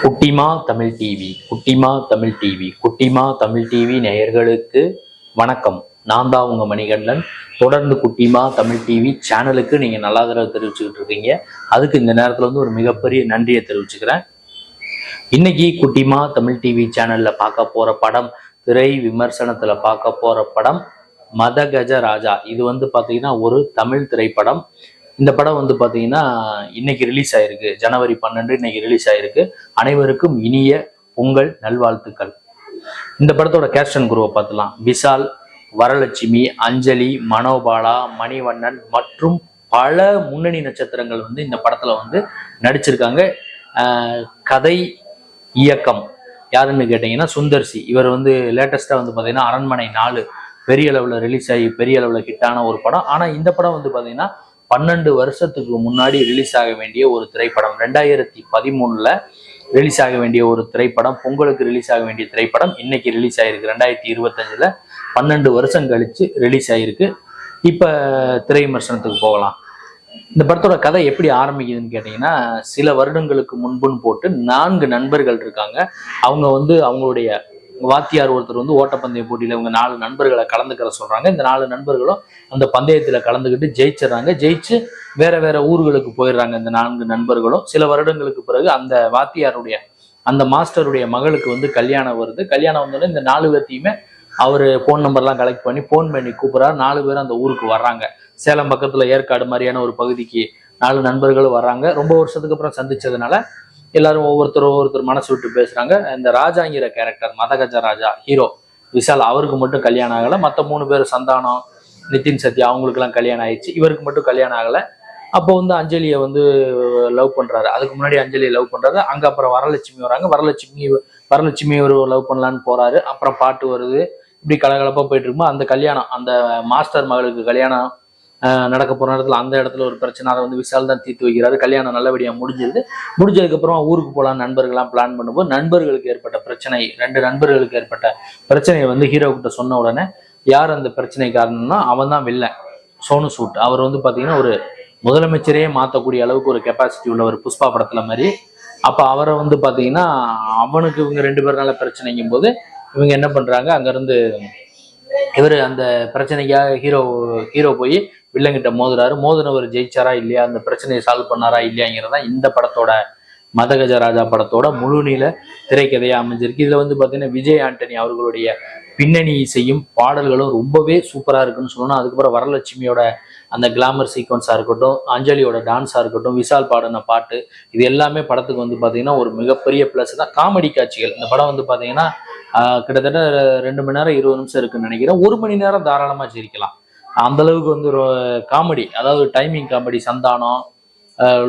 குட்டிமா தமிழ் டிவி குட்டிமா தமிழ் டிவி நேயர்களுக்கு வணக்கம். நான் தான் உங்க மணிகண்டன். தொடர்ந்து குட்டிமா தமிழ் டிவி சேனலுக்கு நீங்க நல்ல ஆதரவு தெரிவிச்சுக்கிட்டு இருக்கீங்க. அதுக்கு இந்த நேரத்துல வந்து ஒரு மிகப்பெரிய நன்றியை தெரிவிச்சுக்கிறேன். இன்னைக்கு குட்டிமா தமிழ் டிவி சேனல்ல பார்க்க போற படம், திரை விமர்சனத்துல பார்க்க போற படம் மதகஜ ராஜா. இது வந்து பாத்தீங்கன்னா ஒரு தமிழ் திரைப்படம். இந்த படம் வந்து பாத்தீங்கன்னா இன்னைக்கு ரிலீஸ் ஆயிருக்கு. ஜனவரி 12 இன்னைக்கு ரிலீஸ் ஆயிருக்கு. அனைவருக்கும் இனிய பொங்கல் நல்வாழ்த்துக்கள். இந்த படத்தோட கேஸ்ட் அண்ட் குரூவை பார்த்துலாம். விஷால், வரலட்சுமி, அஞ்சலி, மனோபாலா, மணிவண்ணன் மற்றும் பல முன்னணி நட்சத்திரங்கள் வந்து இந்த படத்துல வந்து நடிச்சிருக்காங்க. கதை இயக்கம் யாருன்னு கேட்டீங்கன்னா சுந்தர்சி. இவர் வந்து லேட்டஸ்டா வந்து பாத்தீங்கன்னா அரண்மனை 4 பெரிய அளவுல ரிலீஸ் ஆகி பெரிய அளவுல ஹிட்டான ஒரு படம். ஆனா இந்த படம் வந்து பாத்தீங்கன்னா 12 வருஷத்துக்கு முன்னாடி ரிலீஸ் ஆக வேண்டிய ஒரு திரைப்படம். 2013 ரிலீஸ் ஆக வேண்டிய ஒரு திரைப்படம், பொங்கலுக்கு ரிலீஸ் ஆக வேண்டிய திரைப்படம் இன்னைக்கு ரிலீஸ் ஆயிருக்கு. 2025 12 வருஷம் கழிச்சு ரிலீஸ் ஆயிருக்கு. இப்ப திரை விமர்சனத்துக்கு போகலாம். இந்த படத்தோட கதை எப்படி ஆரம்பிக்குதுன்னு கேட்டீங்கன்னா, சில வருடங்களுக்கு முன்புன்னு போட்டு 4 நண்பர்கள் இருக்காங்க. அவங்க வந்து அவங்களுடைய வாத்தியார் ஒருத்தர் வந்து ஓட்டப்பந்தய போட்டியில இவங்க 4 நண்பர்களை கலந்துக்கிற சொல்றாங்க. இந்த 4 நண்பர்களும் அந்த பந்தயத்துல கலந்துக்கிட்டு ஜெயிச்சிடறாங்க. ஜெயிச்சு வேற வேற ஊர்களுக்கு போயிடுறாங்க இந்த 4 நண்பர்களும். சில வருடங்களுக்கு பிறகு அந்த வாத்தியாருடைய அந்த மாஸ்டருடைய மகளுக்கு வந்து கல்யாணம் வருது. கல்யாணம் வந்தோடனே இந்த 4 பேர்த்தையுமே அவரு போன் நம்பர்லாம் கலெக்ட் பண்ணி போன் பண்ணி கூப்பிடுறாரு. 4 பேரும் அந்த ஊருக்கு வர்றாங்க. சேலம் பக்கத்துல ஏற்காடு மாதிரியான ஒரு பகுதிக்கு 4 நண்பர்களும் வர்றாங்க. ரொம்ப வருஷத்துக்கு அப்புறம் சந்திச்சதுனால எல்லாரும் ஒவ்வொருத்தர் மனசு விட்டு பேசுறாங்க. இந்த ராஜாங்கிற கேரக்டர், மதகஜ ராஜா ஹீரோ விஷால், அவருக்கு மட்டும் கல்யாணம் ஆகலை. மற்ற 3 பேர் சந்தானம், நிதின் சத்யா அவங்களுக்கு எல்லாம் கல்யாணம் ஆயிடுச்சு. இவருக்கு மட்டும் கல்யாணம் ஆகலை. அப்போ வந்து அஞ்சலியை வந்து லவ் பண்றாரு. அதுக்கு முன்னாடி அஞ்சலியை லவ் பண்றாரு. அங்க அப்புறம் வரலட்சுமி வராங்க. வரலட்சுமி ஒரு லவ் பண்ணலான்னு போறாரு. அப்புறம் பாட்டு வருது. இப்படி கலகலப்பா போயிட்டு இருக்கும்போது அந்த கல்யாணம், அந்த மாஸ்டர் மகளுக்கு கல்யாணம் நடக்க போற நேரத்துல அந்த இடத்துல ஒரு பிரச்சனை. அதை வந்து விஷால் தான் தீர்த்து வைக்கிறாரு. கல்யாணம் நல்லபடியா முடிஞ்சிருது. முடிஞ்சதுக்கு அப்புறம் ஊருக்கு போகலாம் நண்பர்கள்லாம் பிளான் பண்ணும்போது நண்பர்களுக்கு ஏற்பட்ட பிரச்சனை, 2 நண்பர்களுக்கு ஏற்பட்ட பிரச்சனையை வந்து ஹீரோ கிட்ட சொன்ன உடனே யார் அந்த பிரச்சனை காரணம்னா அவன் தான் வில்லன், சோனு சூட். அவர் வந்து பாத்தீங்கன்னா ஒரு முதலமைச்சரையே மாற்றக்கூடிய அளவுக்கு ஒரு கெப்பாசிட்டி உள்ளவர், புஷ்பா படத்துல மாதிரி. அப்ப அவரை வந்து பாத்தீங்கன்னா அவனுக்கு இவங்க 2 பேர்னால பிரச்சனைங்கும் போது இவங்க என்ன பண்றாங்க, அங்கிருந்து இவர் அந்த பிரச்சனைக்காக ஹீரோ போய் வில்லங்கிட்ட மோதுறாரு. மோதினவர் ஜெயிச்சாரா இல்லையா, அந்த பிரச்சனையை சால்வ் பண்ணாரா இல்லையாங்கிறதா இந்த படத்தோட மதகஜ ராஜா படத்தோட முழுநீள திரைக்கதையா அமைஞ்சிருக்கு. இதுல வந்து பாத்தீங்கன்னா விஜய் ஆண்டனி அவர்களுடைய பின்னணி இசையும் பாடல்களும் ரொம்பவே சூப்பரா இருக்குன்னு சொல்லணும். அதுக்கப்புறம் வரலட்சுமியோட அந்த கிளாமர் சீக்வன்ஸா இருக்கட்டும், அஞ்சலியோட டான்ஸா இருக்கட்டும், விஷால் பாடின பாட்டு, இது எல்லாமே படத்துக்கு வந்து பாத்தீங்கன்னா ஒரு மிகப்பெரிய பிளஸ் தான். காமெடி காட்சிகள், இந்த படம் வந்து பாத்தீங்கன்னா கிட்டத்தட்ட 2 மணி நேரம் 20 நிமிஷம் இருக்குன்னு நினைக்கிறேன். 1 மணி நேரம் தாராளமா சிரிக்கலாம். அந்த அளவுக்கு வந்து ஒரு காமெடி, அதாவது டைமிங் காமெடி. சந்தானம்,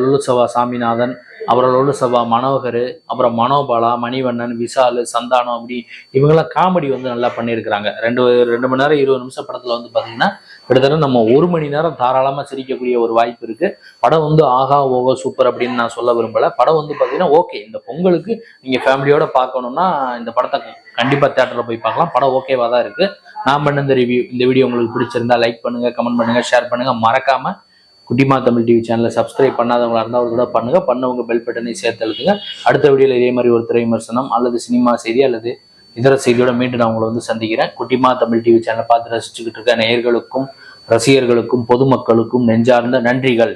லுலுசபா சாமிநாதன், அப்புறம் லுலுசபா மனோகர், அப்புறம் மனோபாலா, மணிவண்ணன், விஷால், சந்தானம், அப்படி இவங்கெல்லாம் காமெடி வந்து நல்லா பண்ணியிருக்கிறாங்க. 2 மணி நேரம் 20 நிமிஷம் படத்துல வந்து பாத்தீங்கன்னா கிட்டத்தட்ட நம்ம 1 மணி நேரம் தாராளமா சிரிக்கக்கூடிய ஒரு வாய்ப்பு இருக்கு. படம் வந்து ஆகா ஓகோ சூப்பர் அப்படின்னு நான் சொல்ல விரும்பல. படம் வந்து பாத்தீங்கன்னா ஓகே, இந்த பொங்கலுக்கு நீங்க ஃபேமிலியோட பார்க்கணும்னா இந்த படத்தை கண்டிப்பா தியேட்டர்ல போய் பார்க்கலாம். படம் ஓகேவா தான் இருக்கு. நான் பண்ண இந்த வீடியோ உங்களுக்கு பிடிச்சிருந்தா லைக் பண்ணுங்க, கமெண்ட் பண்ணுங்க, ஷேர் பண்ணுங்க. மறக்காம குட்டிமா தமிழ் டிவி சேனலை சப்ஸ்கிரைப் பண்ணாதவங்களா இருந்தால் ஒரு கூட பண்ணுங்க. பண்ணவங்க பெல் பட்டனை சேர்த்து அழுத்துங்க. அடுத்த வீடியோல இதே மாதிரி ஒரு திரை விமர்சனம் அல்லது சினிமா செய்தி அல்லது இதர செய்தியோட மீண்டும் நான் உங்களை வந்து சந்திக்கிறேன். குட்டிமா தமிழ் டிவி சேனலை பார்த்து ரசிச்சுக்கிட்டு இருக்க நேயர்களுக்கும் ரசிகர்களுக்கும் பொதுமக்களுக்கும் நெஞ்சார்ந்த நன்றிகள்.